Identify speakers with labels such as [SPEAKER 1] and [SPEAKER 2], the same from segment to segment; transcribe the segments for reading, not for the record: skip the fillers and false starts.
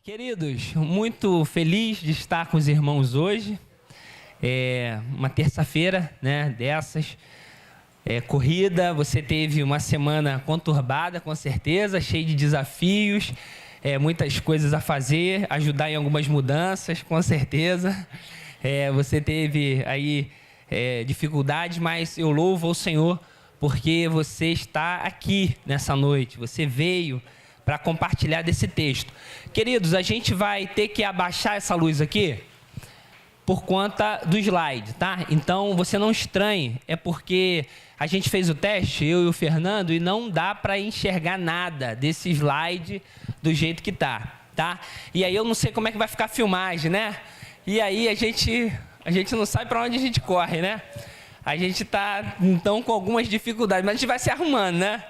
[SPEAKER 1] Queridos, muito feliz de estar com os irmãos hoje. É uma terça-feira, né, dessas, corrida. Você teve uma semana conturbada, com certeza, cheia de desafios, muitas coisas a fazer, ajudar em algumas mudanças, com certeza. Você teve aí dificuldades, mas eu louvo ao Senhor porque você está aqui nessa noite. Você veio para compartilhar desse texto. Queridos, a gente vai ter que abaixar essa luz aqui por conta do slide, tá? Então, você não estranhe, é porque a gente fez o teste, eu e o Fernando, e não dá para enxergar nada desse slide do jeito que tá? E aí eu não sei como é que vai ficar a filmagem, né? E aí a gente não sabe para onde a gente corre, né? A gente tá, então, com algumas dificuldades, mas a gente vai se arrumando, né?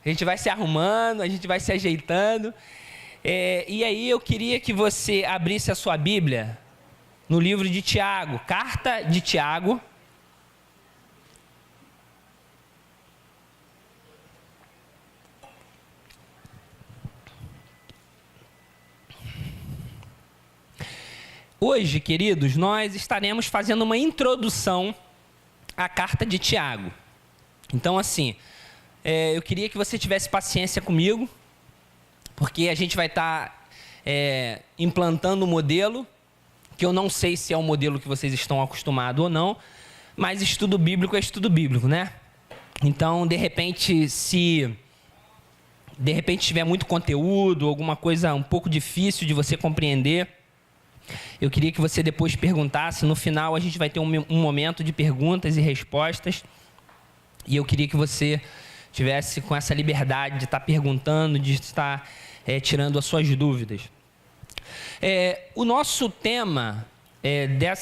[SPEAKER 1] A gente vai se arrumando, a gente vai se ajeitando. E aí eu queria que você abrisse a sua Bíblia no livro de Tiago, carta de Tiago. Hoje, queridos, nós estaremos fazendo uma introdução à carta de Tiago. Então, assim, eu queria que você tivesse paciência comigo, porque a gente vai estar implantando um modelo, que eu não sei se é o modelo que vocês estão acostumados ou não, mas estudo bíblico é estudo bíblico, né? Então, de repente, se tiver muito conteúdo, alguma coisa um pouco difícil de você compreender, eu queria que você depois perguntasse. No final, a gente vai ter um momento de perguntas e respostas, e eu queria que você tivesse com essa liberdade de estar perguntando, de estar tirando as suas dúvidas. O nosso tema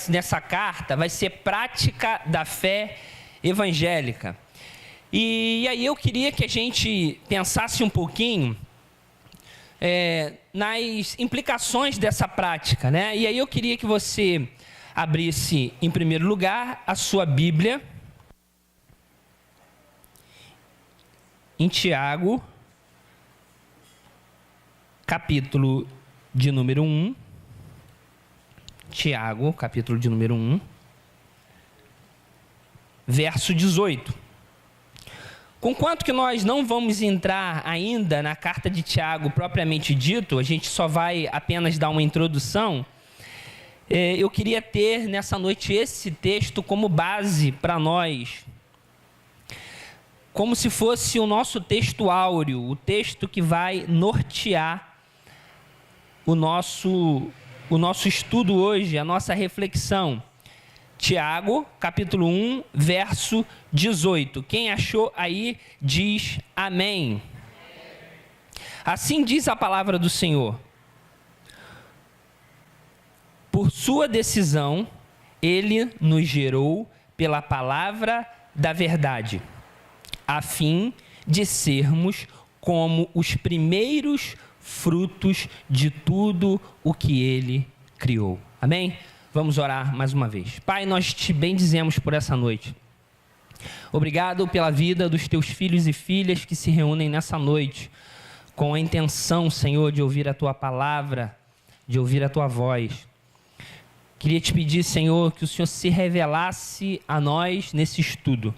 [SPEAKER 1] dessa carta vai ser prática da fé evangélica. E aí eu queria que a gente pensasse um pouquinho nas implicações dessa prática, né? E aí eu queria que você abrisse, em primeiro lugar, a sua Bíblia em Tiago, capítulo de número 1. Tiago, capítulo de número 1, verso 18. Conquanto que nós não vamos entrar ainda na carta de Tiago propriamente dito, a gente só vai apenas dar uma introdução, eu queria ter nessa noite esse texto como base para nós, como se fosse o nosso texto áureo, o texto que vai nortear o nosso estudo hoje, a nossa reflexão. Tiago, capítulo 1, verso 18. Quem achou aí, diz amém. Assim diz a palavra do Senhor. Por sua decisão, ele nos gerou pela palavra da verdade, a fim de sermos como os primeiros frutos de tudo o que ele criou. Amém? Vamos orar mais uma vez. Pai, nós te bendizemos por essa noite. Obrigado pela vida dos teus filhos e filhas que se reúnem nessa noite com a intenção, Senhor, de ouvir a tua palavra, de ouvir a tua voz. Queria te pedir, Senhor, que o Senhor se revelasse a nós nesse estudo.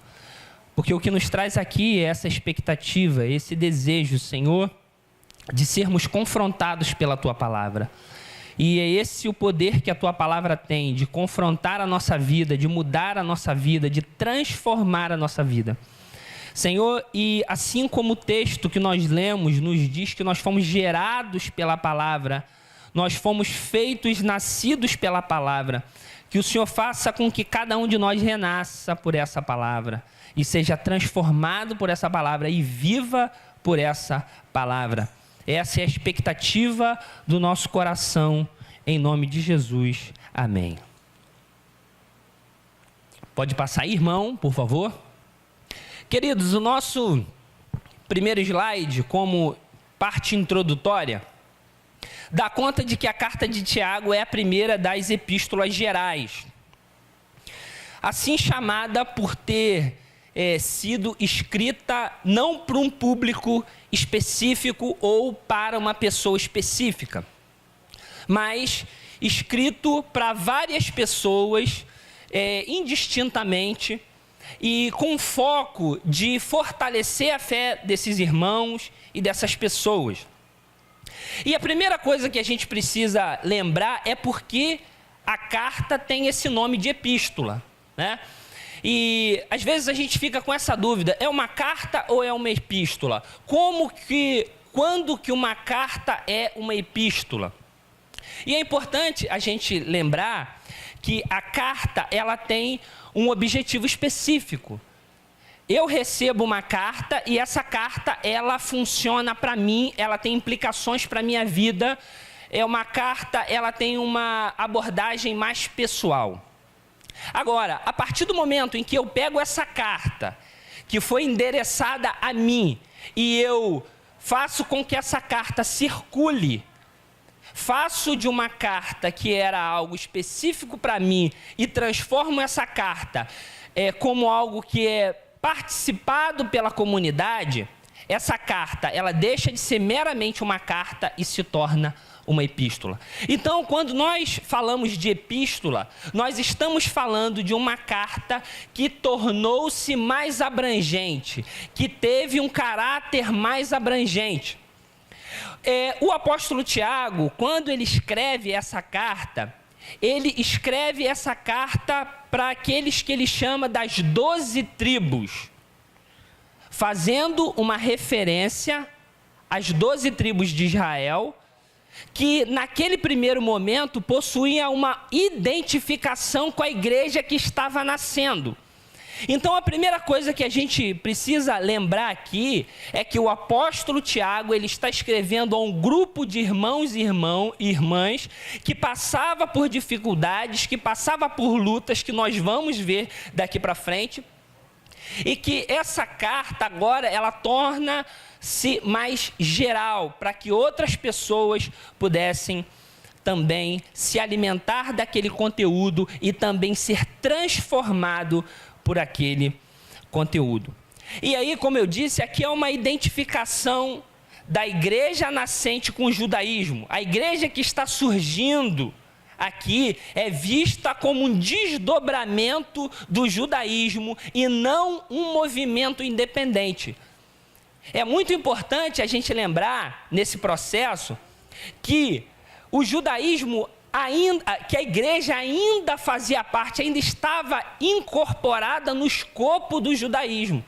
[SPEAKER 1] Porque o que nos traz aqui é essa expectativa, esse desejo, Senhor, de sermos confrontados pela tua palavra. E é esse o poder que a tua palavra tem, de confrontar a nossa vida, de mudar a nossa vida, de transformar a nossa vida. Senhor, e assim como o texto que nós lemos nos diz que nós fomos gerados pela palavra, nós fomos feitos, nascidos pela palavra, que o Senhor faça com que cada um de nós renasça por essa palavra e seja transformado por essa palavra e viva por essa palavra. Essa é a expectativa do nosso coração, em nome de Jesus. Amém. Pode passar aí, irmão, por favor. Queridos, o nosso primeiro slide, como parte introdutória, dá conta de que a carta de Tiago é a primeira das epístolas gerais, assim chamada por ter sido escrita não para um público específico ou para uma pessoa específica. mas escrito para várias pessoas, indistintamente, e com foco de fortalecer a fé desses irmãos e dessas pessoas. E a primeira coisa que a gente precisa lembrar é porque a carta tem esse nome de epístola, né? E às vezes a gente fica com essa dúvida, é uma carta ou é uma epístola? Quando que uma carta é uma epístola? E é importante a gente lembrar que a carta, ela tem um objetivo específico. Eu recebo uma carta e essa carta, ela funciona para mim, ela tem implicações para a minha vida. É uma carta, ela tem uma abordagem mais pessoal. Agora, a partir do momento em que eu pego essa carta, que foi endereçada a mim, e eu faço com que essa carta circule, faço de uma carta que era algo específico para mim e transformo essa carta como algo que é participado pela comunidade, essa carta, ela deixa de ser meramente uma carta e se torna uma epístola. Então, quando nós falamos de epístola, nós estamos falando de uma carta que tornou-se mais abrangente, que teve um caráter mais abrangente. O apóstolo Tiago, quando ele escreve essa carta para aqueles que ele chama das 12 tribos, fazendo uma referência às 12 tribos de Israel, que naquele primeiro momento possuía uma identificação com a igreja que estava nascendo. Então a primeira coisa que a gente precisa lembrar aqui é que o apóstolo Tiago, ele está escrevendo a um grupo de irmãos e irmãs que passava por dificuldades, que passava por lutas, que nós vamos ver daqui para frente, e que essa carta agora ela torna-se mais geral, para que outras pessoas pudessem também se alimentar daquele conteúdo e também ser transformado por aquele conteúdo. E aí, como eu disse, aqui é uma identificação da igreja nascente com o judaísmo. A igreja que está surgindo aqui é vista como um desdobramento do judaísmo e não um movimento independente. É muito importante a gente lembrar, nesse processo, que o judaísmo que a igreja ainda fazia parte, ainda estava incorporada no escopo do judaísmo.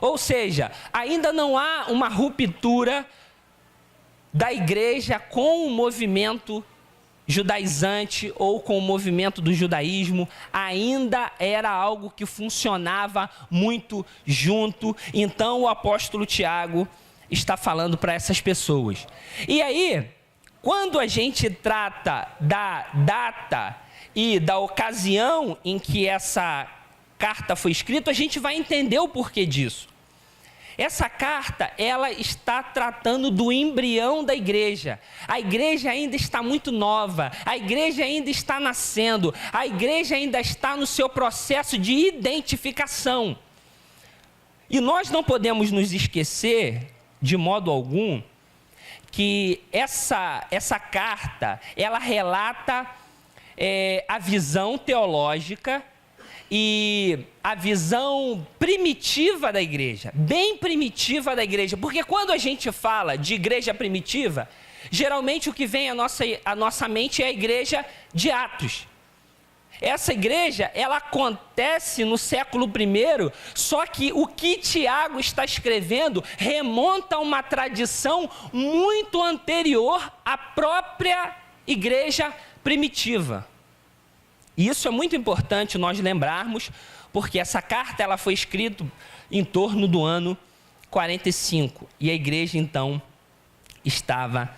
[SPEAKER 1] Ou seja, ainda não há uma ruptura da igreja com o movimento judaizante ou com o movimento do judaísmo, ainda era algo que funcionava muito junto. Então o apóstolo Tiago está falando para essas pessoas. E aí, quando a gente trata da data e da ocasião em que essa carta foi escrita, a gente vai entender o porquê disso. Essa carta, ela está tratando do embrião da igreja. A igreja ainda está muito nova, a igreja ainda está nascendo, a igreja ainda está no seu processo de identificação. E nós não podemos nos esquecer, de modo algum, que essa carta, ela relata a visão teológica e a visão primitiva da igreja, bem primitiva da igreja, porque quando a gente fala de igreja primitiva, geralmente o que vem à nossa mente é a igreja de Atos. Essa igreja, ela acontece no século I, só que o que Tiago está escrevendo remonta a uma tradição muito anterior à própria igreja primitiva. E isso é muito importante nós lembrarmos, porque essa carta ela foi escrita em torno do ano 45, e a igreja então estava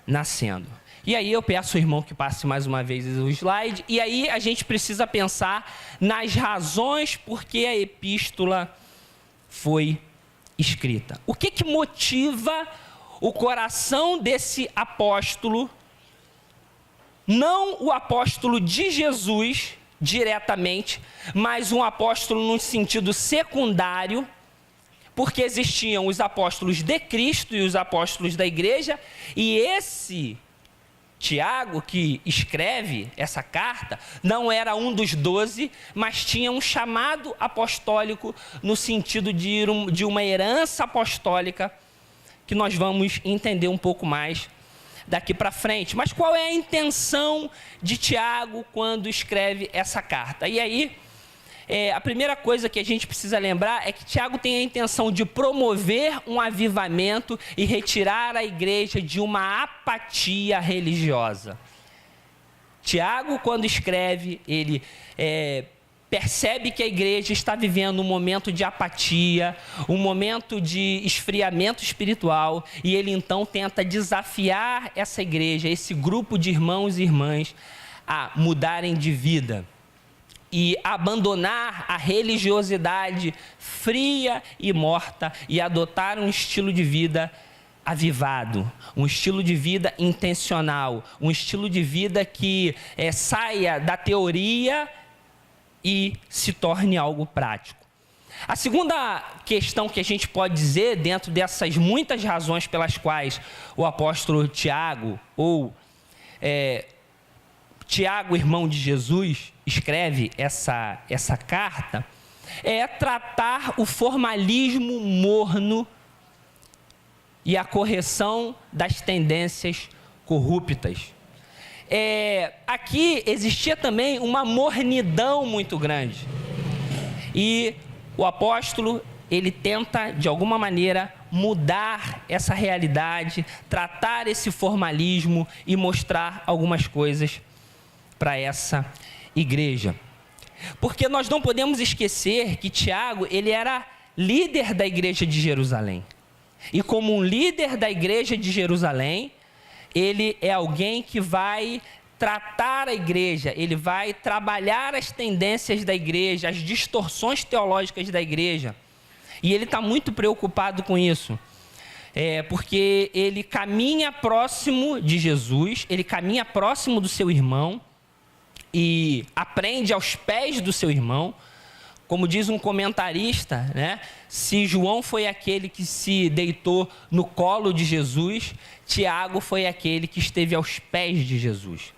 [SPEAKER 1] nascendo. E aí eu peço ao irmão que passe mais uma vez o slide, e aí a gente precisa pensar nas razões por que a epístola foi escrita. O que motiva o coração desse apóstolo, não o apóstolo de Jesus diretamente, mas um apóstolo no sentido secundário, porque existiam os apóstolos de Cristo e os apóstolos da igreja, e esse Tiago, que escreve essa carta, não era um dos 12, mas tinha um chamado apostólico no sentido de uma herança apostólica, que nós vamos entender um pouco mais daqui para frente. Mas qual é a intenção de Tiago quando escreve essa carta? E aí, a primeira coisa que a gente precisa lembrar é que Tiago tem a intenção de promover um avivamento e retirar a igreja de uma apatia religiosa. Tiago, quando escreve, ele percebe que a igreja está vivendo um momento de apatia, um momento de esfriamento espiritual, e ele então tenta desafiar essa igreja, esse grupo de irmãos e irmãs, a mudarem de vida e abandonar a religiosidade fria e morta e adotar um estilo de vida avivado, um estilo de vida intencional, um estilo de vida que saia da teoria e se torne algo prático. A segunda questão que a gente pode dizer, dentro dessas muitas razões pelas quais o apóstolo Tiago, ou Tiago, irmão de Jesus, escreve essa carta, é tratar o formalismo morno e a correção das tendências corruptas. Aqui existia também uma mornidão muito grande. E o apóstolo, ele tenta, de alguma maneira, mudar essa realidade, tratar esse formalismo e mostrar algumas coisas para essa igreja. Porque nós não podemos esquecer que Tiago, ele era líder da igreja de Jerusalém. E como um líder da igreja de Jerusalém, ele é alguém que vai tratar a igreja, ele vai trabalhar as tendências da igreja, as distorções teológicas da igreja. E ele está muito preocupado com isso. Porque ele caminha próximo de Jesus, ele caminha próximo do seu irmão e aprende aos pés do seu irmão. Como diz um comentarista, né? Se João foi aquele que se deitou no colo de Jesus, Tiago foi aquele que esteve aos pés de Jesus.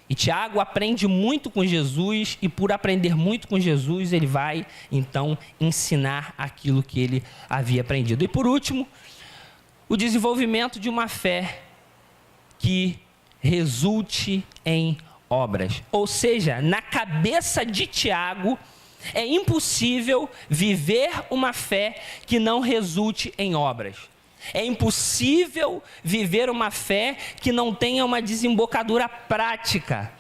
[SPEAKER 1] E Tiago aprende muito com Jesus, e por aprender muito com Jesus, ele vai, então, ensinar aquilo que ele havia aprendido. E por último, o desenvolvimento de uma fé que resulte em obras. Ou seja, na cabeça de Tiago, é impossível viver uma fé que não resulte em obras. É impossível viver uma fé que não tenha uma desembocadura prática.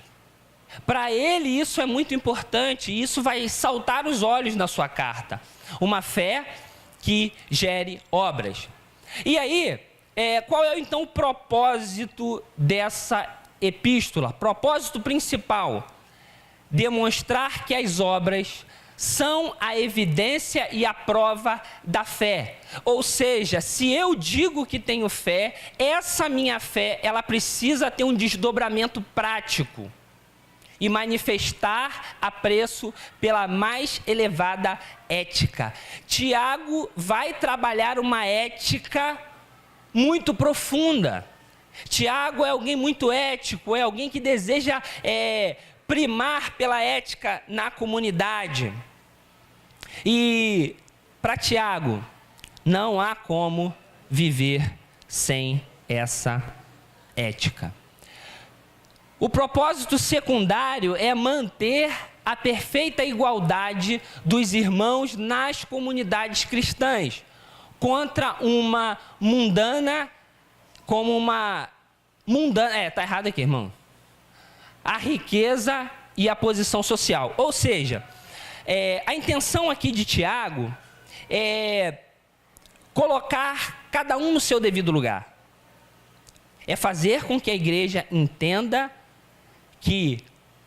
[SPEAKER 1] Para ele isso é muito importante, e isso vai saltar os olhos na sua carta. Uma fé que gere obras. E aí, qual é então o propósito dessa epístola? Propósito principal: demonstrar que as obras são a evidência e a prova da fé. Ou seja, se eu digo que tenho fé, essa minha fé, ela precisa ter um desdobramento prático e manifestar apreço pela mais elevada ética. Tiago vai trabalhar uma ética muito profunda. Tiago é alguém muito ético, é alguém que deseja primar pela ética na comunidade. E para Tiago, não há como viver sem essa ética. O propósito secundário é manter a perfeita igualdade dos irmãos nas comunidades cristãs, contra uma mundana, como uma mundana, tá errado aqui, irmão, a riqueza e a posição social. Ou seja, a intenção aqui de Tiago é colocar cada um no seu devido lugar. É fazer com que a igreja entenda que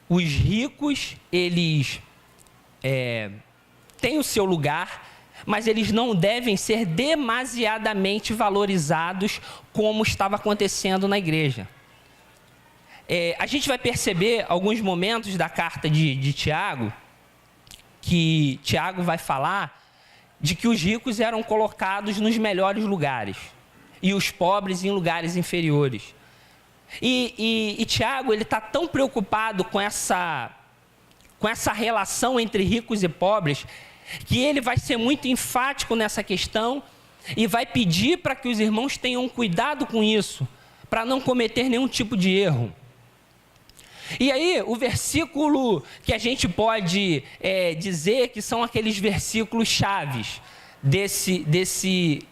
[SPEAKER 1] os ricos, eles têm o seu lugar, mas eles não devem ser demasiadamente valorizados como estava acontecendo na igreja. A gente vai perceber alguns momentos da carta de Tiago, que Tiago vai falar de que os ricos eram colocados nos melhores lugares e os pobres em lugares inferiores. E Tiago, ele está tão preocupado com essa relação entre ricos e pobres, que ele vai ser muito enfático nessa questão e vai pedir para que os irmãos tenham cuidado com isso, para não cometer nenhum tipo de erro. E aí, o versículo que a gente pode dizer que são aqueles versículos chaves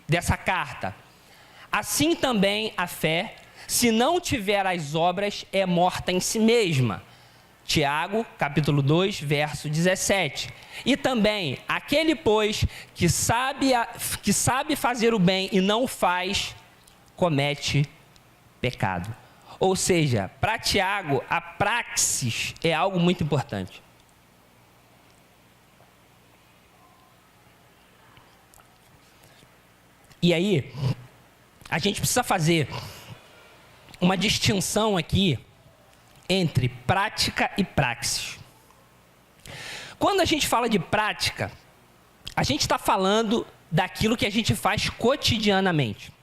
[SPEAKER 1] dessa carta. Assim também a fé, se não tiver as obras, é morta em si mesma. Tiago, capítulo 2, verso 17. E também, aquele, pois, que sabe fazer o bem e não o faz, comete pecado. Ou seja, para Tiago, a praxis é algo muito importante. E aí, a gente precisa fazer uma distinção aqui entre prática e praxis. Quando a gente fala de prática, a gente está falando daquilo que a gente faz cotidianamente.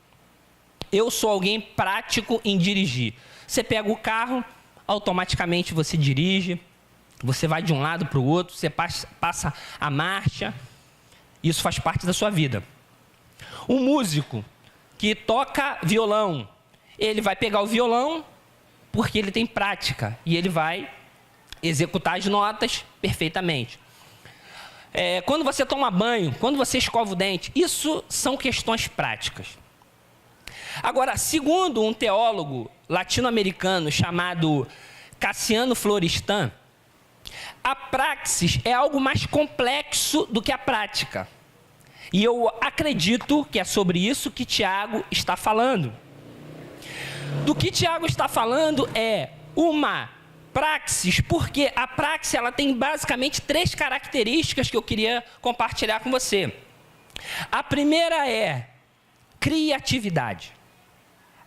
[SPEAKER 1] Eu sou alguém prático em dirigir. Você pega o carro, automaticamente você dirige, você vai de um lado para o outro, você passa a marcha, isso faz parte da sua vida. Um músico que toca violão, ele vai pegar o violão porque ele tem prática e ele vai executar as notas perfeitamente. Quando você toma banho, quando você escova o dente, isso são questões práticas. Agora, segundo um teólogo latino-americano chamado Cassiano Florestan, a praxis é algo mais complexo do que a prática. E eu acredito que é sobre isso que Tiago está falando. Do que Tiago está falando é uma praxis, porque a praxis ela tem basicamente 3 características que eu queria compartilhar com você. A primeira é criatividade.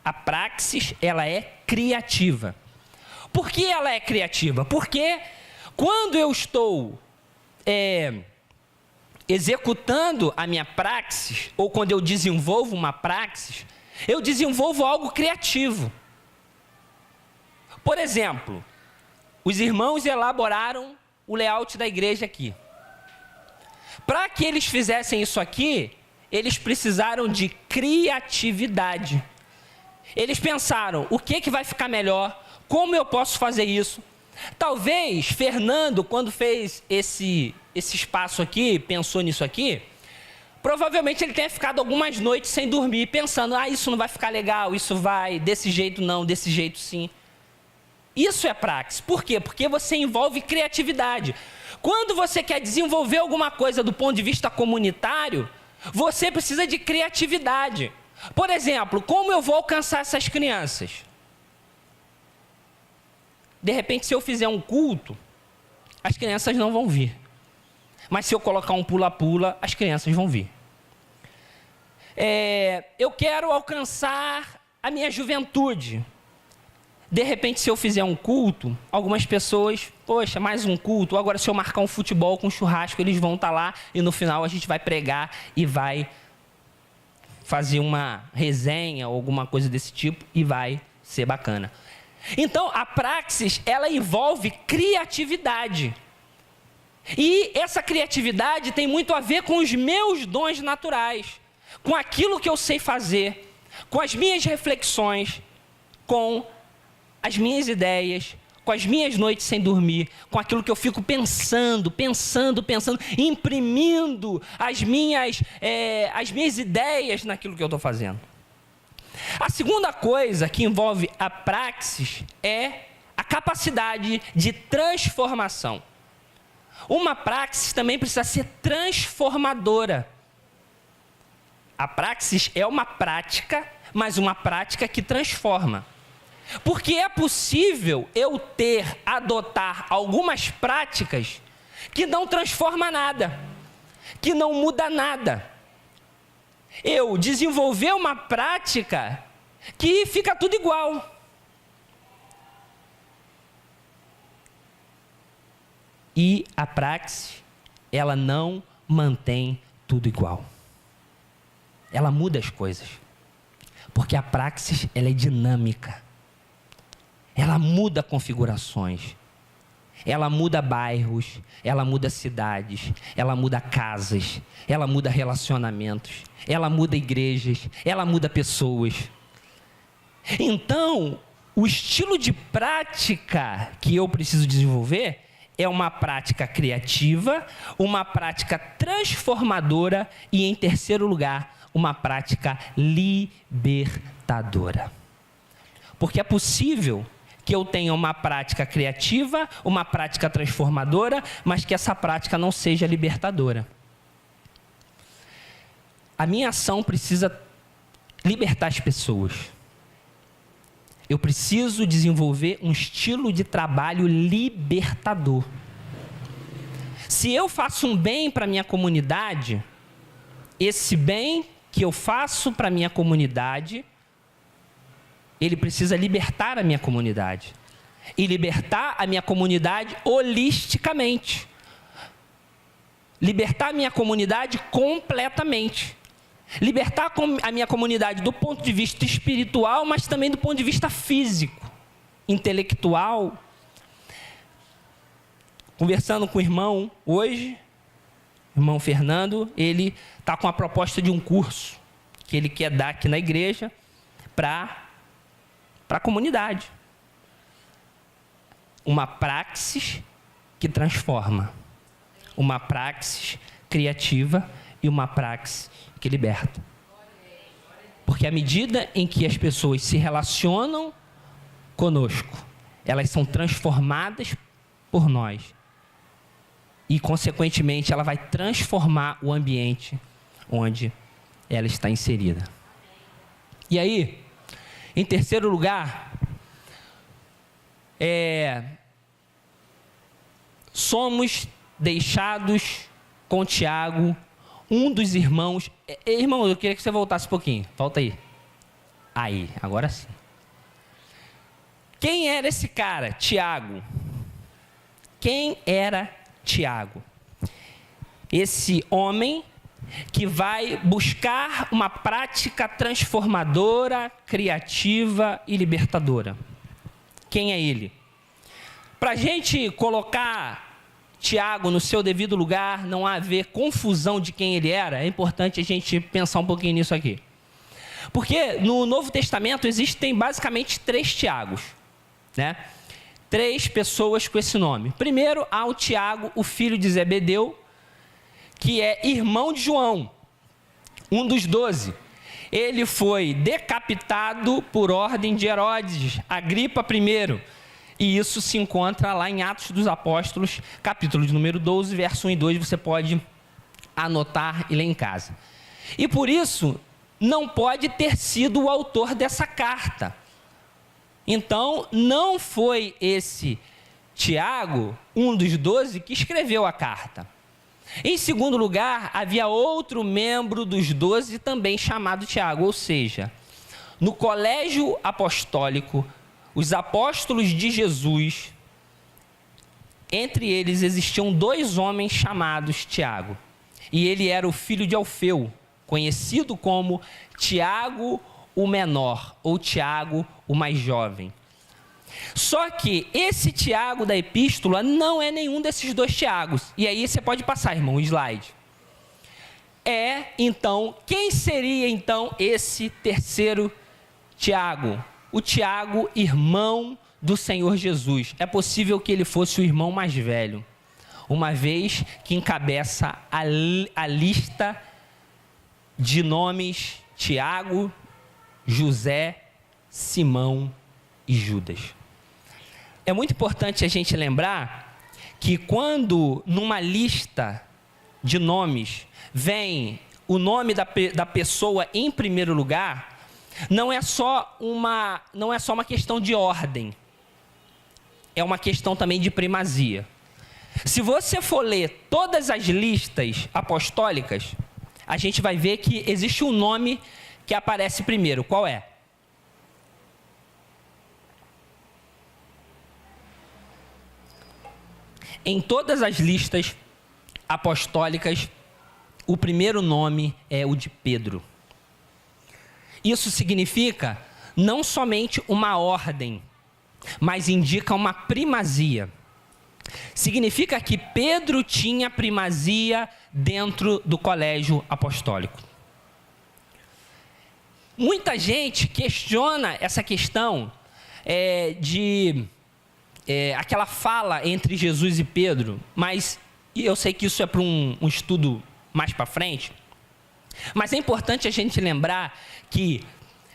[SPEAKER 1] A praxis ela é criativa. Por que ela é criativa? Porque quando eu estou executando a minha praxis, ou quando eu desenvolvo uma praxis, eu desenvolvo algo criativo. Por exemplo, os irmãos elaboraram o layout da igreja aqui. Para que eles fizessem isso aqui, eles precisaram de criatividade. Eles pensaram, o que vai ficar melhor? Como eu posso fazer isso? Talvez Fernando, quando fez esse espaço aqui, pensou nisso aqui, provavelmente ele tenha ficado algumas noites sem dormir, pensando, isso não vai ficar legal, isso vai, desse jeito não, desse jeito sim. Isso é praxis. Por quê? Porque você envolve criatividade. Quando você quer desenvolver alguma coisa do ponto de vista comunitário, você precisa de criatividade. Por exemplo, como eu vou alcançar essas crianças? De repente, se eu fizer um culto, as crianças não vão vir. Mas se eu colocar um pula-pula, as crianças vão vir. Eu quero alcançar a minha juventude. De repente, se eu fizer um culto, algumas pessoas, poxa, mais um culto. Agora, se eu marcar um futebol com churrasco, eles vão estar lá e no final a gente vai pregar e vai fazer uma resenha ou alguma coisa desse tipo e vai ser bacana. Então, a praxis, ela envolve criatividade. E essa criatividade tem muito a ver com os meus dons naturais, com aquilo que eu sei fazer, com as minhas reflexões, com as minhas ideias, com as minhas noites sem dormir, com aquilo que eu fico pensando, imprimindo as minhas ideias naquilo que eu estou fazendo. A segunda coisa que envolve a praxis é a capacidade de transformação. Uma praxis também precisa ser transformadora. A praxis é uma prática, mas uma prática que transforma. Porque é possível eu adotar algumas práticas que não transforma nada, que não muda nada. Eu desenvolver uma prática que fica tudo igual. E a praxis, ela não mantém tudo igual. Ela muda as coisas. Porque a praxis, ela é dinâmica. ela muda configurações. Ela muda bairros, ela muda cidades, ela muda casas, ela muda relacionamentos, ela muda igrejas, ela muda pessoas. Então, o estilo de prática que eu preciso desenvolver é uma prática criativa, uma prática transformadora e, em terceiro lugar, uma prática libertadora. Porque é possível que eu tenha uma prática criativa, uma prática transformadora, mas que essa prática não seja libertadora. A minha ação precisa libertar as pessoas. Eu preciso desenvolver um estilo de trabalho libertador. Se eu faço um bem para a minha comunidade, esse bem que eu faço para a minha comunidade, ele precisa libertar a minha comunidade. E libertar a minha comunidade holisticamente. Libertar a minha comunidade completamente. Libertar a minha comunidade do ponto de vista espiritual, mas também do ponto de vista físico, intelectual. Conversando com o irmão hoje, o irmão Fernando, ele está com a proposta de um curso que ele quer dar aqui na igreja para a comunidade. Uma praxis que transforma. Uma praxis criativa e uma praxis que liberta. Porque à medida em que as pessoas se relacionam conosco, elas são transformadas por nós. E, consequentemente, ela vai transformar o ambiente onde ela está inserida. E aí, em terceiro lugar, somos deixados com Tiago, um dos irmãos. Irmão, eu queria que você voltasse um pouquinho. Volta aí. Aí, agora sim. Quem era esse cara? Tiago. Quem era Tiago? Esse homem que vai buscar uma prática transformadora, criativa e libertadora. Quem é ele? Para a gente colocar Tiago no seu devido lugar, não haver confusão de quem ele era, é importante a gente pensar um pouquinho nisso aqui. Porque no Novo Testamento existem basicamente 3 Tiagos, né? 3 pessoas com esse nome. Primeiro, há o Tiago, o filho de Zebedeu, que é irmão de João, um dos 12. Ele foi decapitado por ordem de Herodes, Agripa I. E isso se encontra lá em Atos dos Apóstolos, capítulo de número 12, verso 1 e 2, você pode anotar e ler em casa. E por isso, não pode ter sido o autor dessa carta. Então, não foi esse Tiago, um dos 12, que escreveu a carta. Em segundo lugar, havia outro membro dos 12 também chamado Tiago, ou seja, no colégio apostólico, os apóstolos de Jesus, entre eles existiam 2 homens chamados Tiago. E ele era o filho de Alfeu, conhecido como Tiago o menor, ou Tiago o mais jovem. Só que esse Tiago da epístola não é nenhum desses 2 Tiagos. E aí você pode passar, irmão, o slide. Então, quem seria então esse terceiro Tiago? O Tiago, irmão do Senhor Jesus. É possível que ele fosse o irmão mais velho, uma vez que encabeça a lista de nomes Tiago, José, Simão e Judas. É muito importante a gente lembrar que quando numa lista de nomes vem o nome da pessoa em primeiro lugar, não é só uma questão de ordem, é uma questão também de primazia. Se você for ler todas as listas apostólicas, a gente vai ver que existe um nome que aparece primeiro. Qual é? Em todas as listas apostólicas, o primeiro nome é o de Pedro. Isso significa não somente uma ordem, mas indica uma primazia. Significa que Pedro tinha primazia dentro do colégio apostólico. Muita gente questiona essa questão aquela fala entre Jesus e Pedro, mas eu sei que isso é para um estudo mais para frente. Mas é importante a gente lembrar que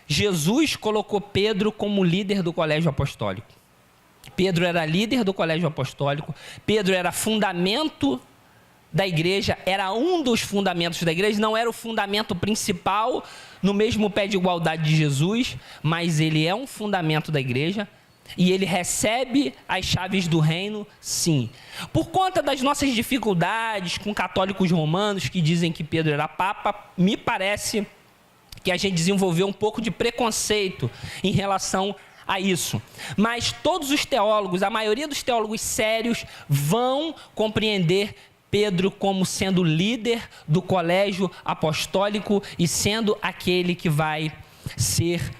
[SPEAKER 1] Jesus colocou Pedro como líder do colégio apostólico. Pedro era líder do colégio apostólico, Pedro era fundamento da igreja, era um dos fundamentos da igreja, não era o fundamento principal no mesmo pé de igualdade de Jesus, mas ele é um fundamento da igreja e ele recebe as chaves do reino, sim. Por conta das nossas dificuldades com católicos romanos que dizem que Pedro era papa, me parece que a gente desenvolveu um pouco de preconceito em relação a isso. Mas todos os teólogos, a maioria dos teólogos sérios, vão compreender Pedro como sendo líder do colégio apostólico e sendo aquele que vai ser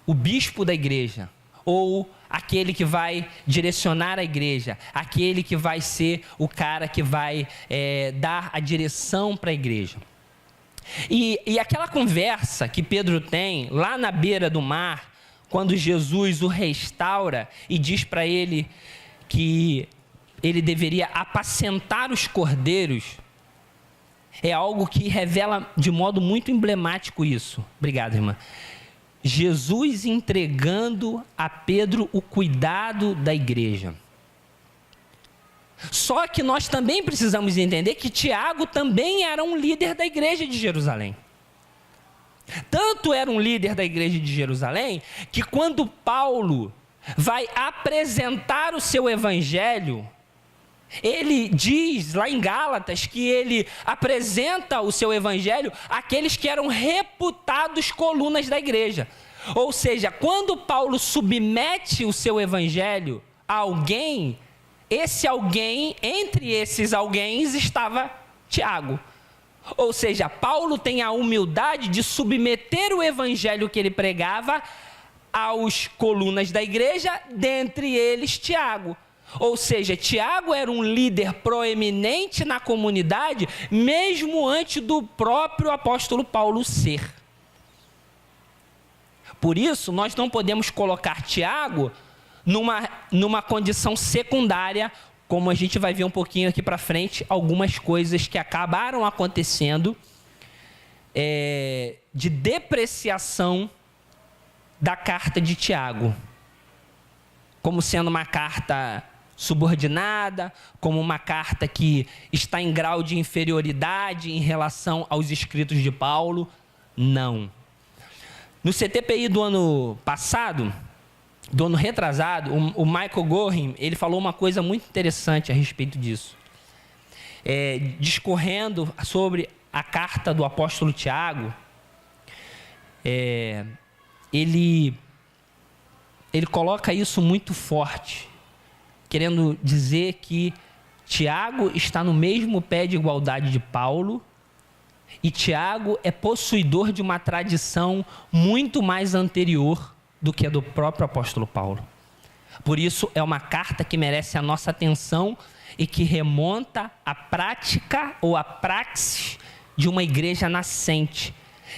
[SPEAKER 1] o bispo da igreja, ou aquele que vai direcionar a igreja, aquele que vai ser o cara que vai dar a direção para a igreja. E aquela conversa que Pedro tem lá na beira do mar, quando Jesus o restaura e diz para ele que ele deveria apacentar os cordeiros, é algo que revela de modo muito emblemático isso. Obrigado, irmã. Jesus entregando a Pedro o cuidado da igreja. Só que nós também precisamos entender que Tiago também era um líder da igreja de Jerusalém. Tanto era um líder da igreja de Jerusalém, que quando Paulo vai apresentar o seu evangelho, ele diz lá em Gálatas que ele apresenta o seu evangelho àqueles que eram reputados colunas da igreja. Ou seja, quando Paulo submete o seu evangelho a alguém, esse alguém, entre esses alguém, estava Tiago. Ou seja, Paulo tem a humildade de submeter o evangelho que ele pregava aos colunas da igreja, dentre eles Tiago. Ou seja, Tiago era um líder proeminente na comunidade, mesmo antes do próprio apóstolo Paulo ser. Por isso, nós não podemos colocar Tiago numa condição secundária, como a gente vai ver um pouquinho aqui para frente, algumas coisas que acabaram acontecendo de depreciação da carta de Tiago, como sendo uma carta subordinada, como uma carta que está em grau de inferioridade em relação aos escritos de Paulo. Não. No CTPI do ano passado, do ano retrasado, o Michael Gorin, ele falou uma coisa muito interessante a respeito disso. Discorrendo sobre a carta do apóstolo Tiago, ele coloca isso muito forte, querendo dizer que Tiago está no mesmo pé de igualdade de Paulo, e Tiago é possuidor de uma tradição muito mais anterior do que a do próprio apóstolo Paulo. Por isso, é uma carta que merece a nossa atenção e que remonta à prática ou à praxis de uma igreja nascente,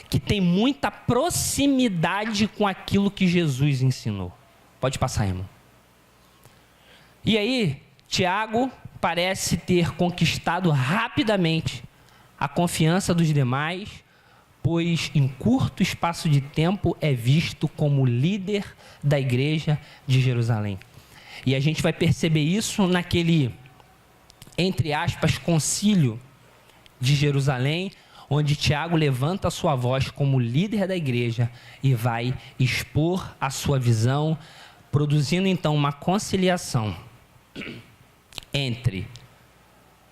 [SPEAKER 1] que tem muita proximidade com aquilo que Jesus ensinou. Pode passar, irmão. E aí, Tiago parece ter conquistado rapidamente a confiança dos demais, pois em curto espaço de tempo é visto como líder da igreja de Jerusalém. E a gente vai perceber isso naquele, entre aspas, concílio de Jerusalém, onde Tiago levanta a sua voz como líder da igreja e vai expor a sua visão, produzindo então uma conciliação entre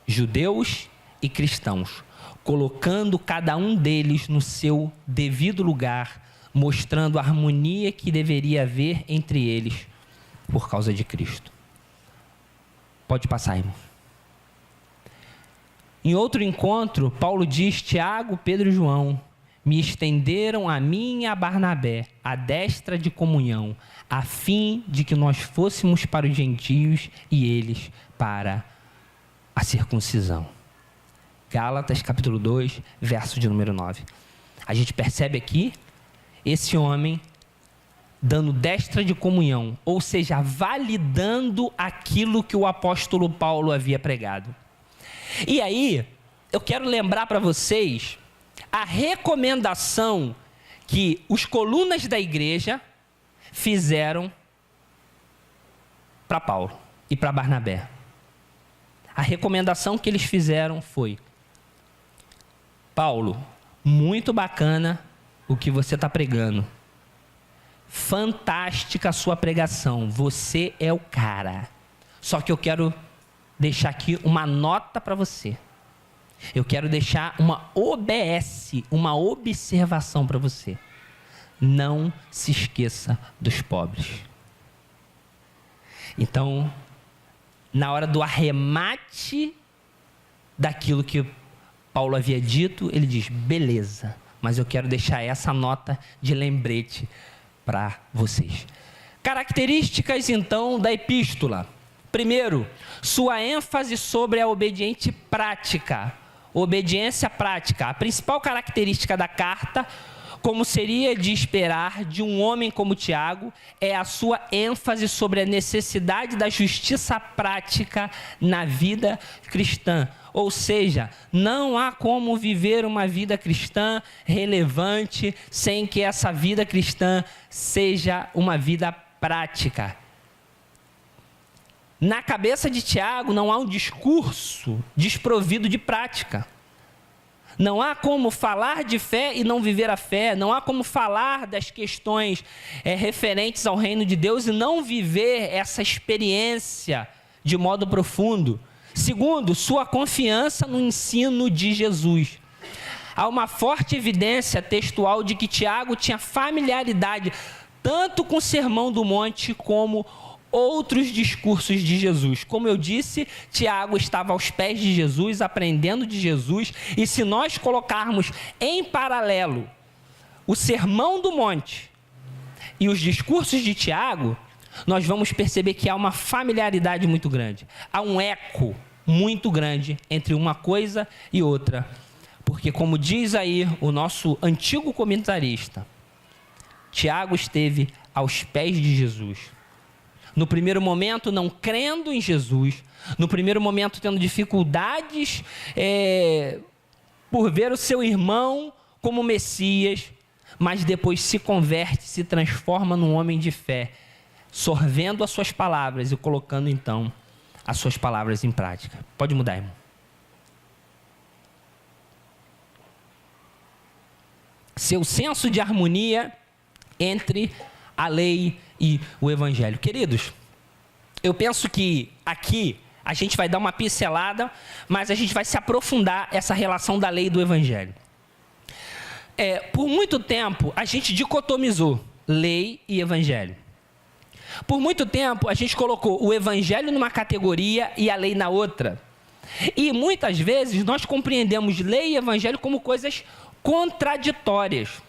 [SPEAKER 1] judeus e cristãos, colocando cada um deles no seu devido lugar, mostrando a harmonia que deveria haver entre eles por causa de Cristo. Pode passar, irmão. Em outro encontro, Paulo diz: Tiago, Pedro e João, me estenderam a mim e a Barnabé a destra de comunhão, a fim de que nós fôssemos para os gentios e eles para a circuncisão. Gálatas capítulo 2, verso de número 9. A gente percebe aqui esse homem dando destra de comunhão, ou seja, validando aquilo que o apóstolo Paulo havia pregado. E aí, eu quero lembrar para vocês a recomendação que os colunas da igreja fizeram para Paulo e para Barnabé. A recomendação que eles fizeram foi: Paulo, muito bacana o que você está pregando. Fantástica a sua pregação. Você é o cara. Só que eu quero deixar aqui uma nota para você. Eu quero deixar uma OBS, uma observação para você. Não se esqueça dos pobres. Então, na hora do arremate daquilo que Paulo havia dito, ele diz: beleza, mas eu quero deixar essa nota de lembrete para vocês. Características, então, da epístola. Primeiro, sua ênfase sobre a obediência prática. Obediência prática. A principal característica da carta, como seria de esperar de um homem como Tiago, é a sua ênfase sobre a necessidade da justiça prática na vida cristã. Ou seja, não há como viver uma vida cristã relevante sem que essa vida cristã seja uma vida prática. Na cabeça de Tiago não há um discurso desprovido de prática. Não há como falar de fé e não viver a fé. Não há como falar das questões referentes ao reino de Deus e não viver essa experiência de modo profundo. Segundo, sua confiança no ensino de Jesus. Há uma forte evidência textual de que Tiago tinha familiaridade tanto com o Sermão do Monte como outros discursos de Jesus. Como eu disse, Tiago estava aos pés de Jesus, aprendendo de Jesus, e se nós colocarmos em paralelo o Sermão do Monte e os discursos de Tiago, nós vamos perceber que há uma familiaridade muito grande. Há um eco muito grande entre uma coisa e outra. Porque, como diz aí o nosso antigo comentarista, Tiago esteve aos pés de Jesus. No primeiro momento, não crendo em Jesus. No primeiro momento, tendo dificuldades por ver o seu irmão como Messias. Mas depois se converte, se transforma num homem de fé, sorvendo as suas palavras e colocando, então, as suas palavras em prática. Pode mudar, irmão. Seu senso de harmonia entre a lei e o evangelho. Queridos, eu penso que aqui a gente vai dar uma pincelada, mas a gente vai se aprofundar essa relação da lei e do evangelho. Por muito tempo, a gente dicotomizou lei e evangelho. Por muito tempo, a gente colocou o evangelho numa categoria e a lei na outra. E muitas vezes nós compreendemos lei e evangelho como coisas contraditórias.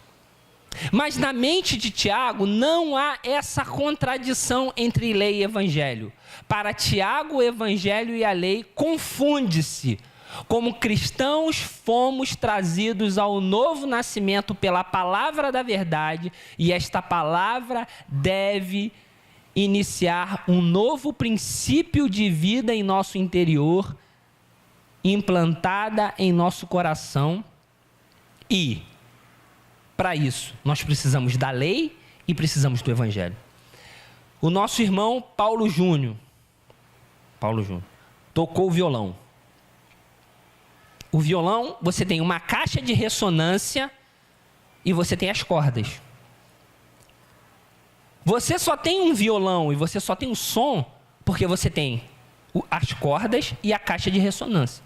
[SPEAKER 1] Mas na mente de Tiago não há essa contradição entre lei e evangelho. Para Tiago, o evangelho e a lei confunde-se. Como cristãos, fomos trazidos ao novo nascimento pela palavra da verdade, e esta palavra deve iniciar um novo princípio de vida em nosso interior, implantada em nosso coração. E, para isso, nós precisamos da lei e precisamos do evangelho. O nosso irmão Paulo Júnior tocou o violão. O violão, você tem uma caixa de ressonância e você tem as cordas. Você só tem um violão e você só tem um som porque você tem as cordas e a caixa de ressonância.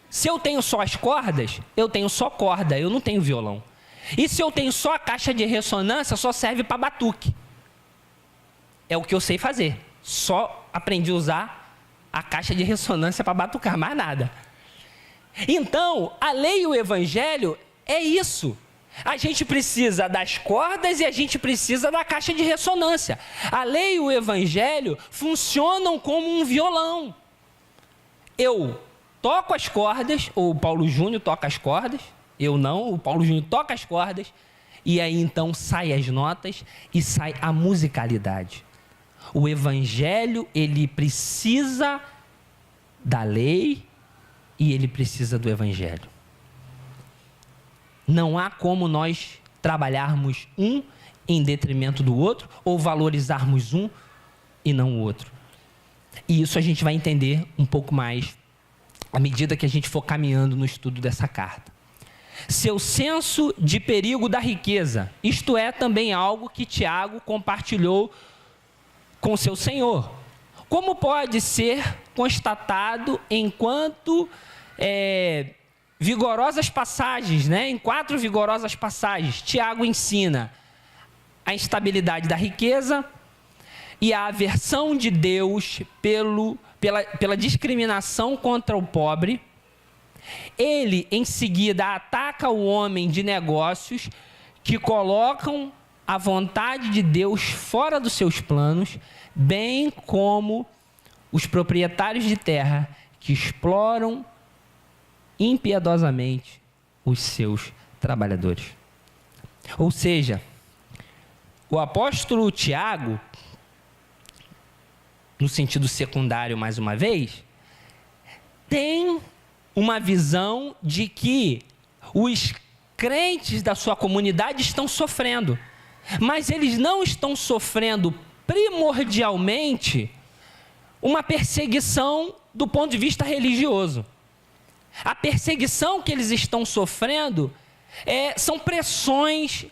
[SPEAKER 1] Se eu tenho só as cordas, eu tenho só corda, eu não tenho violão. E se eu tenho só a caixa de ressonância, só serve para batuque. É o que eu sei fazer. Só aprendi a usar a caixa de ressonância para batucar, mais nada. Então, a lei e o evangelho é isso. A gente precisa das cordas e a gente precisa da caixa de ressonância. A lei e o evangelho funcionam como um violão. Eu toco as cordas, ou o Paulo Júnior toca as cordas, eu não, o Paulo Júnior toca as cordas, e aí então saem as notas e sai a musicalidade. O evangelho, ele precisa da lei e ele precisa do evangelho. Não há como nós trabalharmos um em detrimento do outro ou valorizarmos um e não o outro. E isso a gente vai entender um pouco mais à medida que a gente for caminhando no estudo dessa carta. Seu senso de perigo da riqueza, isto é também algo que Tiago compartilhou com seu Senhor. Como pode ser constatado enquanto vigorosas passagens, né? Em 4 vigorosas passagens, Tiago ensina a instabilidade da riqueza e a aversão de Deus pela discriminação contra o pobre. Ele, em seguida, ataca o homem de negócios que colocam a vontade de Deus fora dos seus planos, bem como os proprietários de terra que exploram impiedosamente os seus trabalhadores. Ou seja, o apóstolo Tiago, no sentido secundário mais uma vez, tem uma visão de que os crentes da sua comunidade estão sofrendo, mas eles não estão sofrendo primordialmente uma perseguição do ponto de vista religioso. A perseguição que eles estão sofrendo são pressões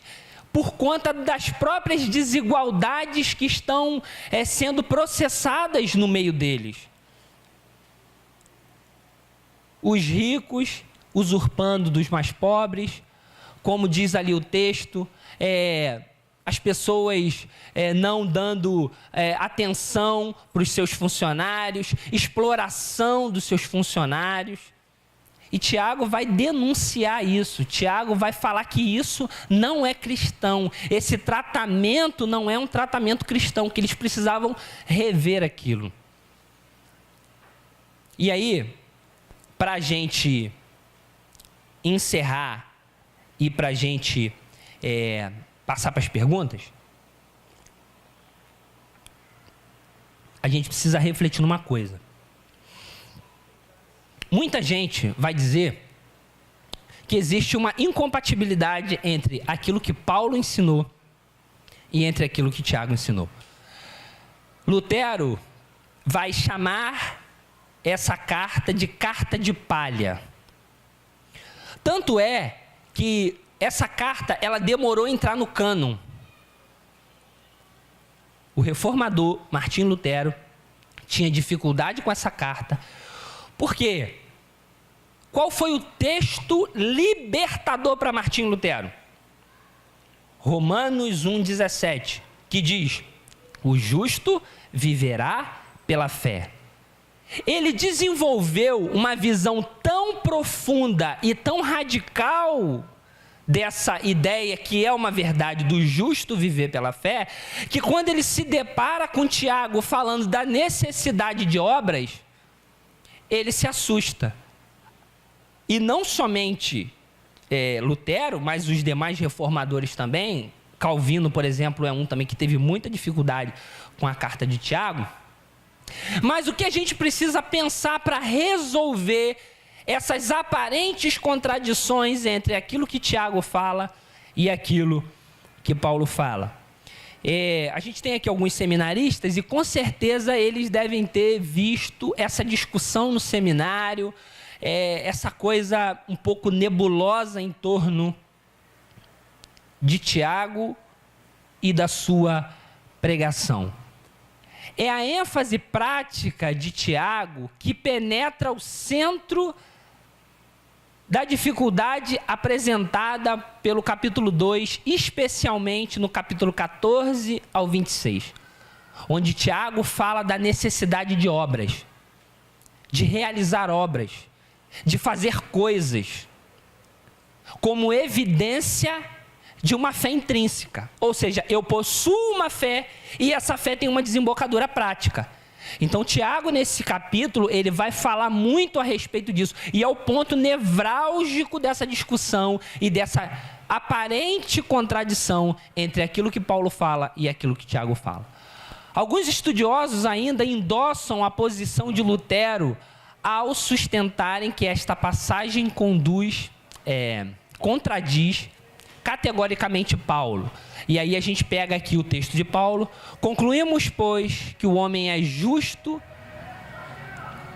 [SPEAKER 1] por conta das próprias desigualdades que estão sendo processadas no meio deles. Os ricos usurpando dos mais pobres, como diz ali o texto, as pessoas não dando atenção para os seus funcionários, exploração dos seus funcionários. E Tiago vai denunciar isso. Tiago vai falar que isso não é cristão. Esse tratamento não é um tratamento cristão, que eles precisavam rever aquilo. E aí, para a gente encerrar e para a gente passar para as perguntas, a gente precisa refletir numa coisa. Muita gente vai dizer que existe uma incompatibilidade entre aquilo que Paulo ensinou e entre aquilo que Tiago ensinou. Lutero vai chamar essa carta de carta de palha. Tanto é que essa carta ela demorou a entrar no cânon. O reformador Martinho Lutero tinha dificuldade com essa carta. Por quê? Qual foi o texto libertador para Martinho Lutero? Romanos 1,17, que diz: o justo viverá pela fé. Ele desenvolveu uma visão tão profunda e tão radical dessa ideia que é uma verdade do justo viver pela fé, que quando ele se depara com Tiago falando da necessidade de obras, ele se assusta. E não somente Lutero, mas os demais reformadores também. Calvino, por exemplo, é um também que teve muita dificuldade com a carta de Tiago. Mas o que a gente precisa pensar para resolver essas aparentes contradições entre aquilo que Tiago fala e aquilo que Paulo fala? A gente tem aqui alguns seminaristas e com certeza eles devem ter visto essa discussão no seminário, essa coisa um pouco nebulosa em torno de Tiago e da sua pregação. É a ênfase prática de Tiago que penetra o centro da dificuldade apresentada pelo capítulo 2, especialmente no capítulo 14 ao 26, onde Tiago fala da necessidade de obras, de realizar obras, de fazer coisas, como evidência de uma fé intrínseca. Ou seja, eu possuo uma fé e essa fé tem uma desembocadura prática. Então, Tiago, nesse capítulo, ele vai falar muito a respeito disso. E é o ponto nevrálgico dessa discussão e dessa aparente contradição entre aquilo que Paulo fala e aquilo que Tiago fala. Alguns estudiosos ainda endossam a posição de Lutero ao sustentarem que esta passagem contradiz categoricamente Paulo. E aí a gente pega aqui o texto de Paulo. Concluímos, pois, que o homem é justo,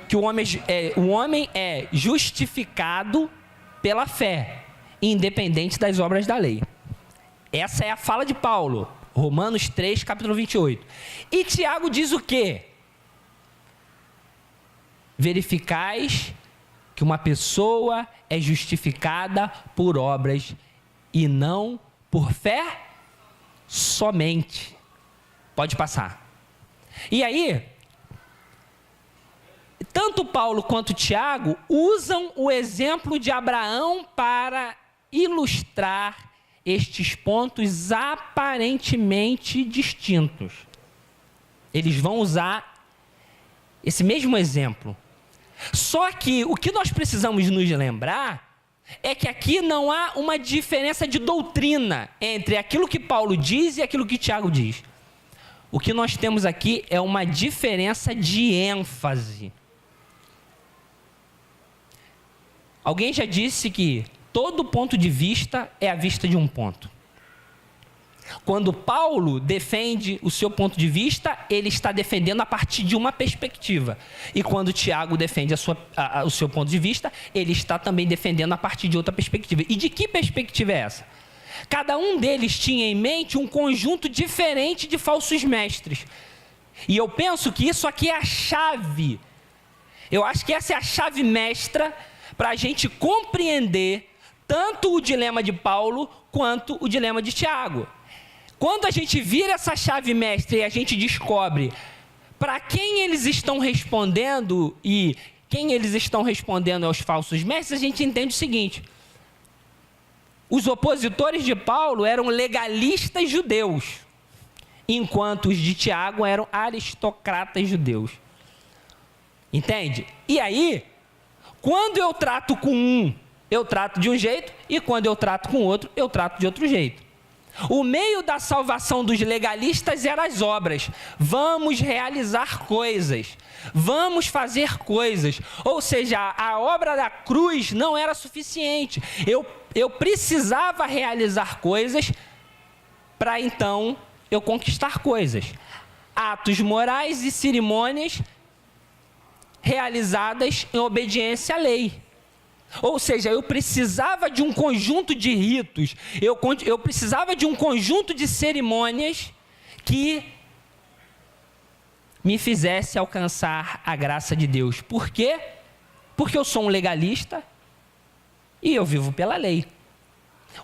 [SPEAKER 1] que o homem é justificado pela fé, independente das obras da lei. Essa é a fala de Paulo, Romanos 3, capítulo 28. E Tiago diz o quê? Verificais que uma pessoa é justificada por obras e não por fé somente. Pode passar. E aí, tanto Paulo quanto Tiago usam o exemplo de Abraão para ilustrar estes pontos aparentemente distintos. Eles vão usar esse mesmo exemplo. Só que o que nós precisamos nos lembrar é que aqui não há uma diferença de doutrina entre aquilo que Paulo diz e aquilo que Tiago diz. O que nós temos aqui é uma diferença de ênfase. Alguém já disse que todo ponto de vista é a vista de um ponto. Quando Paulo defende o seu ponto de vista, ele está defendendo a partir de uma perspectiva. E quando Tiago defende o seu ponto de vista, ele está também defendendo a partir de outra perspectiva. E de que perspectiva é essa? Cada um deles tinha em mente um conjunto diferente de falsos mestres. E eu penso que isso aqui é a chave. Eu acho que essa é a chave mestra para a gente compreender tanto o dilema de Paulo quanto o dilema de Tiago. Quando a gente vira essa chave mestra e a gente descobre para quem eles estão respondendo e quem eles estão respondendo aos falsos mestres, a gente entende o seguinte: os opositores de Paulo eram legalistas judeus, enquanto os de Tiago eram aristocratas judeus. Entende? E aí, quando eu trato com um, eu trato de um jeito, e quando eu trato com outro, eu trato de outro jeito. O meio da salvação dos legalistas eram as obras. Vamos realizar coisas. Vamos fazer coisas. Ou seja, a obra da cruz não era suficiente. Eu precisava realizar coisas para então eu conquistar coisas. Atos morais e cerimônias realizadas em obediência à lei. Ou seja, eu precisava de um conjunto de ritos, eu precisava de um conjunto de cerimônias que me fizesse alcançar a graça de Deus. Por quê? Porque eu sou um legalista e eu vivo pela lei.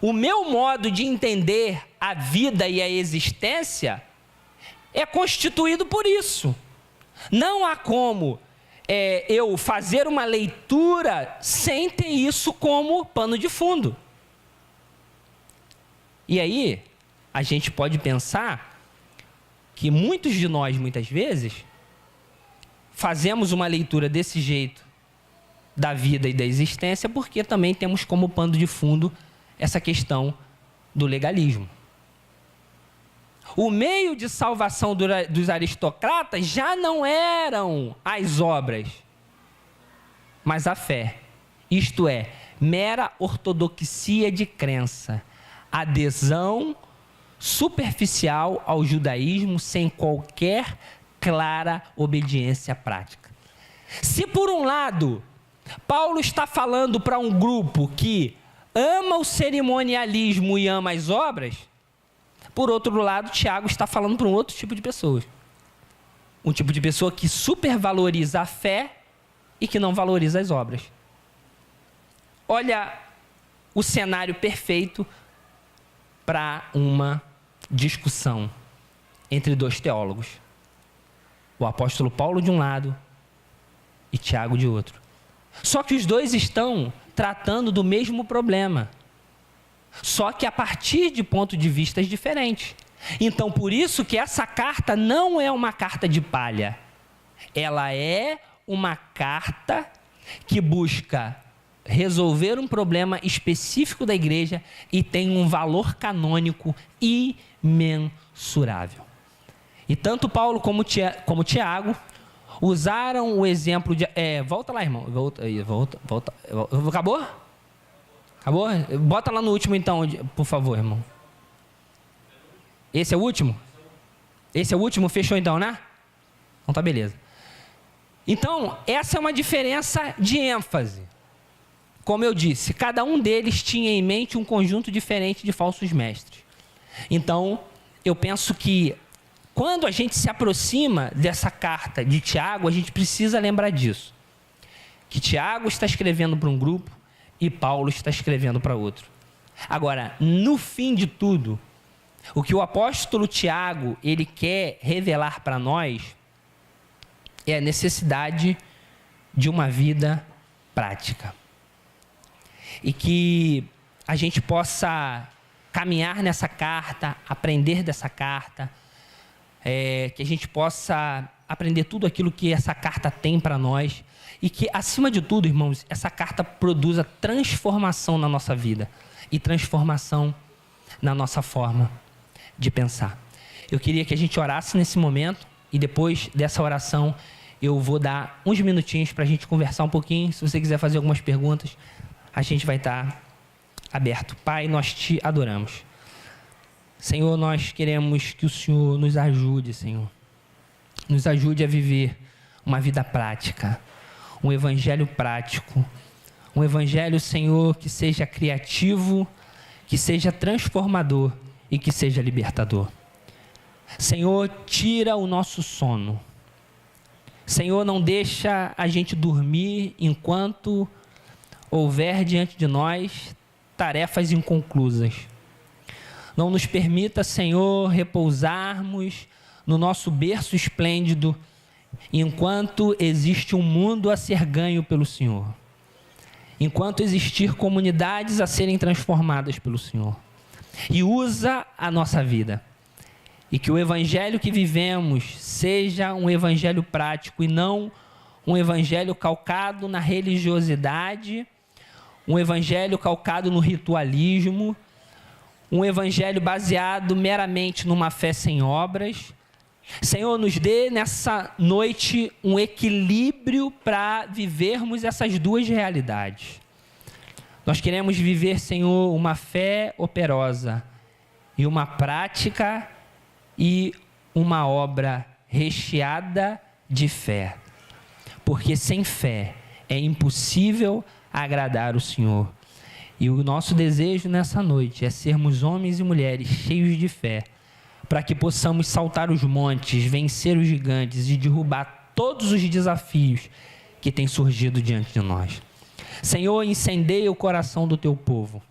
[SPEAKER 1] O meu modo de entender a vida e a existência é constituído por isso. Não há como eu fazer uma leitura sem ter isso como pano de fundo. E aí, a gente pode pensar que muitos de nós, muitas vezes, fazemos uma leitura desse jeito da vida e da existência porque também temos como pano de fundo essa questão do legalismo. O meio de salvação dos aristocratas já não eram as obras, mas a fé. Isto é, mera ortodoxia de crença, adesão superficial ao judaísmo sem qualquer clara obediência prática. Se por um lado, Paulo está falando para um grupo que ama o cerimonialismo e ama as obras, por outro lado, Tiago está falando para um outro tipo de pessoa. Um tipo de pessoa que supervaloriza a fé e que não valoriza as obras. Olha o cenário perfeito para uma discussão entre dois teólogos. O apóstolo Paulo de um lado e Tiago de outro. Só que os dois estão tratando do mesmo problema. só que a partir de pontos de vista diferentes. Então, por isso que essa carta não é uma carta de palha. Ela é uma carta que busca resolver um problema específico da igreja e tem um valor canônico imensurável. E tanto Paulo como Tiago usaram o exemplo de... volta lá, irmão. Volta. Acabou? Acabou? Bota lá no último, então, por favor, irmão. Esse é o último? Esse é o último? Fechou, então, né? Então, tá, beleza. Então, essa é uma diferença de ênfase. Como eu disse, cada um deles tinha em mente um conjunto diferente de falsos mestres. Então, eu penso que quando a gente se aproxima dessa carta de Tiago, a gente precisa lembrar disso. Que Tiago está escrevendo para um grupo e Paulo está escrevendo para outro. Agora, no fim de tudo, o que o apóstolo Tiago ele quer revelar para nós é a necessidade de uma vida prática. E que a gente possa caminhar nessa carta, aprender dessa carta, que a gente possa aprender tudo aquilo que essa carta tem para nós e que, acima de tudo, irmãos, essa carta produza transformação na nossa vida e transformação na nossa forma de pensar. Eu queria que a gente orasse nesse momento e depois dessa oração eu vou dar uns minutinhos para a gente conversar um pouquinho. Se você quiser fazer algumas perguntas, a gente vai estar aberto. Pai, nós te adoramos. Senhor, nós queremos que o Senhor nos ajude, Senhor. Nos ajude a viver uma vida prática, um evangelho prático, um evangelho, Senhor, que seja criativo, que seja transformador e que seja libertador. Senhor, tira o nosso sono. Senhor, não deixa a gente dormir enquanto houver diante de nós tarefas inconclusas. Não nos permita, Senhor, repousarmos no nosso berço esplêndido enquanto existe um mundo a ser ganho pelo Senhor. Enquanto existir comunidades a serem transformadas pelo Senhor. E usa a nossa vida. E que o evangelho que vivemos seja um evangelho prático e não um evangelho calcado na religiosidade, um evangelho calcado no ritualismo, um evangelho baseado meramente numa fé sem obras. Senhor, nos dê nessa noite um equilíbrio para vivermos essas duas realidades. Nós queremos viver, Senhor, uma fé operosa e uma prática e uma obra recheada de fé. Porque sem fé é impossível agradar o Senhor. E o nosso desejo nessa noite é sermos homens e mulheres cheios de fé, para que possamos saltar os montes, vencer os gigantes e derrubar todos os desafios que têm surgido diante de nós. Senhor, incendeia o coração do teu povo.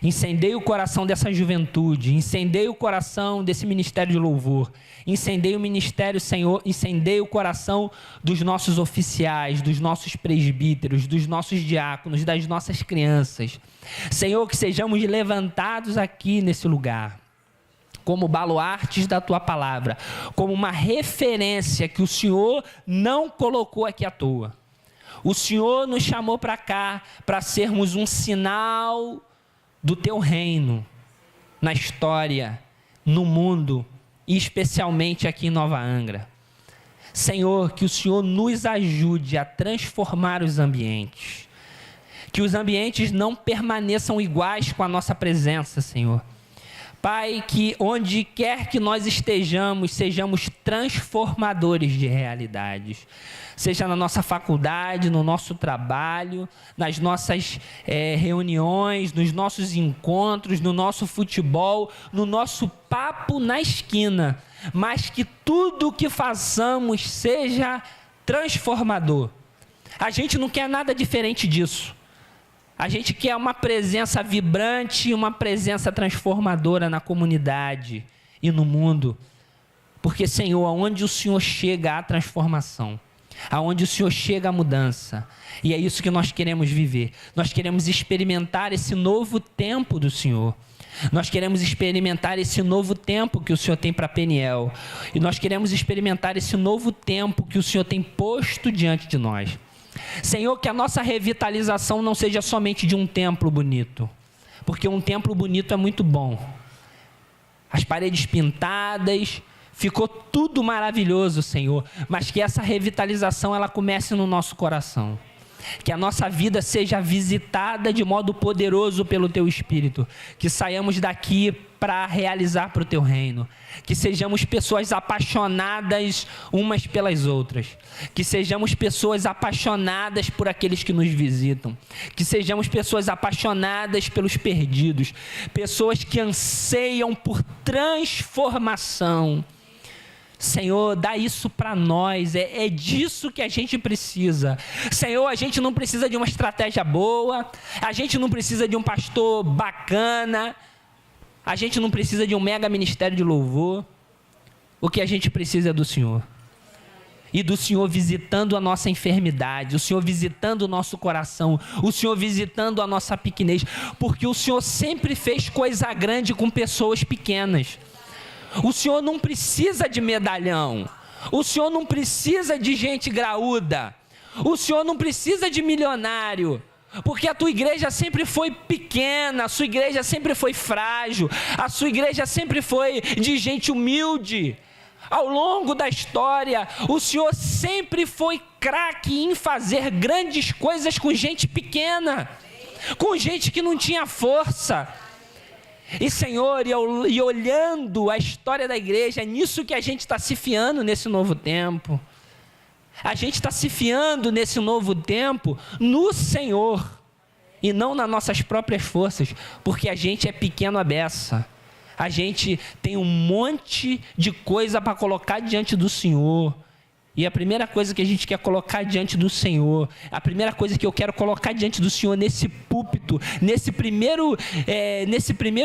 [SPEAKER 1] Incendeia o coração dessa juventude, incendeia o coração desse ministério de louvor, incendeia o ministério, Senhor, incendeia o coração dos nossos oficiais, dos nossos presbíteros, dos nossos diáconos, das nossas crianças. Senhor, que sejamos levantados aqui nesse lugar, como baluartes da tua palavra, como uma referência que o Senhor não colocou aqui à toa. O Senhor nos chamou para cá para sermos um sinal do teu reino, na história, no mundo, e especialmente aqui em Nova Angra. Senhor, que o Senhor nos ajude a transformar os ambientes, que os ambientes não permaneçam iguais com a nossa presença, Senhor. Pai, que onde quer que nós estejamos, sejamos transformadores de realidades. Seja na nossa faculdade, no nosso trabalho, nas nossas reuniões, nos nossos encontros, no nosso futebol, no nosso papo na esquina. Mas que tudo o que façamos seja transformador. A gente não quer nada diferente disso. A gente quer uma presença vibrante, uma presença transformadora na comunidade e no mundo. Porque, Senhor, aonde o Senhor chega, há transformação. aonde o Senhor chega a mudança. E é isso que nós queremos viver. Nós queremos experimentar esse novo tempo do Senhor. Nós queremos experimentar esse novo tempo que o Senhor tem para Peniel. E nós queremos experimentar esse novo tempo que o Senhor tem posto diante de nós. Senhor, que a nossa revitalização não seja somente de um templo bonito, porque um templo bonito é muito bom. As paredes pintadas, ficou tudo maravilhoso, Senhor, mas que essa revitalização ela comece no nosso coração. Que a nossa vida seja visitada de modo poderoso pelo Teu Espírito. Que saiamos daqui para realizar para o Teu reino. Que sejamos pessoas apaixonadas umas pelas outras. Que sejamos pessoas apaixonadas por aqueles que nos visitam. Que sejamos pessoas apaixonadas pelos perdidos. Pessoas que anseiam por transformação. Senhor, dá isso para nós, é disso que a gente precisa. Senhor, a gente não precisa de uma estratégia boa, a gente não precisa de um pastor bacana, a gente não precisa de um mega ministério de louvor. O que a gente precisa é do Senhor. E do Senhor visitando a nossa enfermidade, o Senhor visitando o nosso coração, o Senhor visitando a nossa pequenez, porque o Senhor sempre fez coisa grande com pessoas pequenas. O Senhor não precisa de medalhão. O Senhor não precisa de gente graúda. O Senhor não precisa de milionário. Porque a tua igreja sempre foi pequena, a sua igreja sempre foi frágil, a sua igreja sempre foi de gente humilde. Ao longo da história, o Senhor sempre foi craque em fazer grandes coisas com gente pequena, com gente que não tinha força. E Senhor, e olhando a história da igreja, é nisso que a gente está se fiando nesse novo tempo. A gente está se fiando nesse novo tempo no Senhor, e não nas nossas próprias forças, porque a gente é pequeno à beça. A gente tem um monte de coisa para colocar diante do Senhor. E a primeira coisa que a gente quer colocar diante do Senhor, a primeira coisa que eu quero colocar diante do Senhor nesse púlpito, nesse primeiro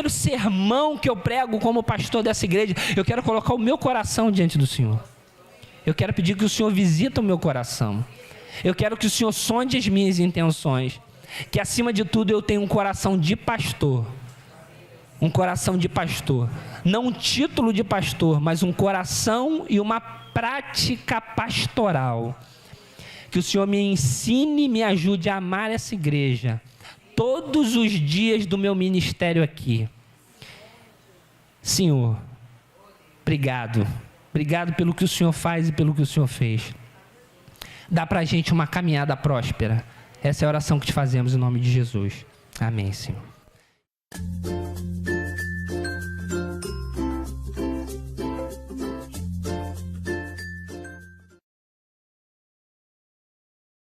[SPEAKER 1] sermão que eu prego como pastor dessa igreja, eu quero colocar o meu coração diante do Senhor. Eu quero pedir que o Senhor visita o meu coração. Eu quero que o Senhor sonde as minhas intenções. Que acima de tudo eu tenha um coração de pastor. Um coração de pastor. Não um título de pastor, mas um coração e uma prática pastoral. Que o Senhor me ensine e me ajude a amar essa igreja todos os dias do meu ministério aqui. Senhor, obrigado. Obrigado pelo que o Senhor faz e pelo que o Senhor fez. Dá pra gente uma caminhada próspera. Essa é a oração que te fazemos em nome de Jesus. Amém, Senhor.